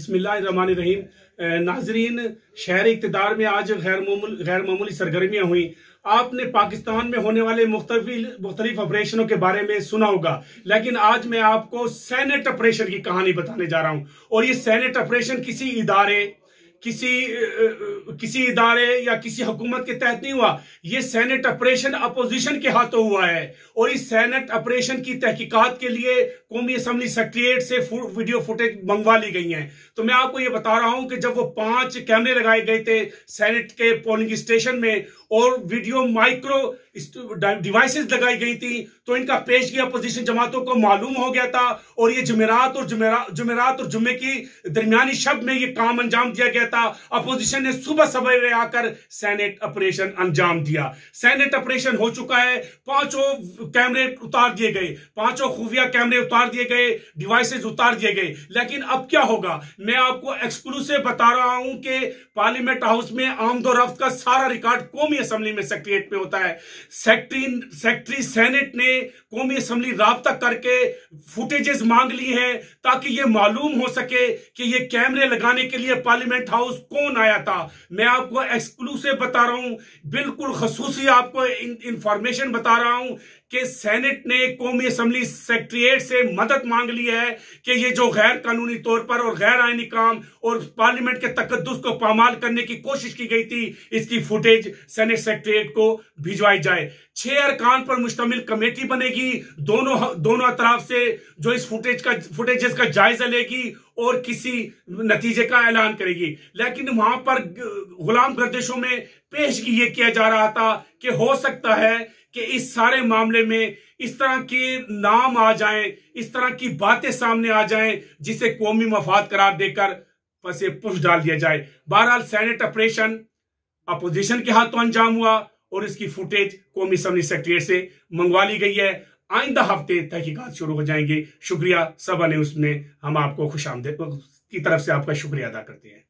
बिस्मिल्लाहिर्रहमानिर्रहीम। नाजरीन, शहर इक़्तिदार में आज गैर मामूली सरगर्मियां हुई। आपने पाकिस्तान में होने वाले मुख्तलिफ ऑपरेशनों के बारे में सुना होगा, लेकिन आज मैं आपको सैनेट ऑपरेशन की कहानी बताने जा रहा हूं। और ये सैनेट ऑपरेशन किसी इदारे या किसी हुकूमत के तहत नहीं हुआ। ये सैनेट ऑपरेशन अपोजिशन के हाथों हुआ है। और इस सैनेट ऑपरेशन की तहकीकात के लिए कौमी असम्बली सेक्रेटेरिएट से वीडियो फुटेज मंगवा ली गई हैं। तो मैं आपको ये बता रहा हूं कि जब वो 5 कैमरे लगाए गए थे सैनेट के पोलिंग स्टेशन में और वीडियो माइक्रो डिवाइसेस लगाई गई थी, तो इनका पेशगी अपोजिशन जमातों को मालूम हो गया था। और ये जुमेरात और जुम्मे की दरमियानी शब में ये काम अंजाम दिया गया था। अपोजिशन ने सुबह सवेरे आकर सैनेट ऑपरेशन अंजाम दिया। सैनेट ऑपरेशन हो चुका है। 5 कैमरे उतार दिए गए, 5 खुफिया कैमरे उतार दिए गए, डिवाइसेस उतार दिए गए। लेकिन अब क्या होगा, मैं आपको एक्सक्लूसिव बता रहा हूं कि पार्लियामेंट हाउस में आमदोरफ्त का सारा रिकॉर्ड कौमी असम्बली में सेक्रेटेरिएट में होता है। सेक्रेटरी सेनेट ने कौमी असम्बली राब्ता करके फुटेजेस मांग ली है ताकि यह मालूम हो सके कि ये कैमरे लगाने के लिए पार्लियामेंट हाउस कौन आया था। मैं आपको एक्सक्लूसिव बता रहा हूं, बिल्कुल खसूसी आपको इंफॉर्मेशन बता रहा हूं कि सेनेट ने कौमी असम्बली सेक्रेटेरिएट से मदद मांग ली है कि ये जो गैर कानूनी तौर पर और गैर आईनी काम और पार्लियामेंट के तकद्दुस को पामाल करने की कोशिश की गई थी, इसकी फुटेज सेनेट सेक्रेटेरिएट को भिजवाई जाए। 6 अरकान पर मुश्तमिल कमेटी बनेगी, दोनों तरफ से जो इस फुटेजेस का जायजा लेगी और किसी नतीजे का ऐलान करेगी। लेकिन वहां पर गुलाम गर्दिशों में पेशगी ये किया जा रहा था कि हो सकता है कि इस सारे मामले में इस तरह के नाम आ जाएं, इस तरह की बातें सामने आ जाएं जिसे कौमी मफाद करार देकर पसे पुश डाल दिया जाए। बहरहाल सैनेट ऑपरेशन अपोजिशन के हाथों अंजाम हुआ और इसकी फुटेज कौमी असम्बली सेक्रेटेरिएट से मंगवा ली गई है। आइंदा हफ्ते तहकीकात शुरू हो जाएंगे। शुक्रिया सबा न्यूज़ में हम आपको खुशामदीद की तरफ से आपका शुक्रिया अदा करते हैं।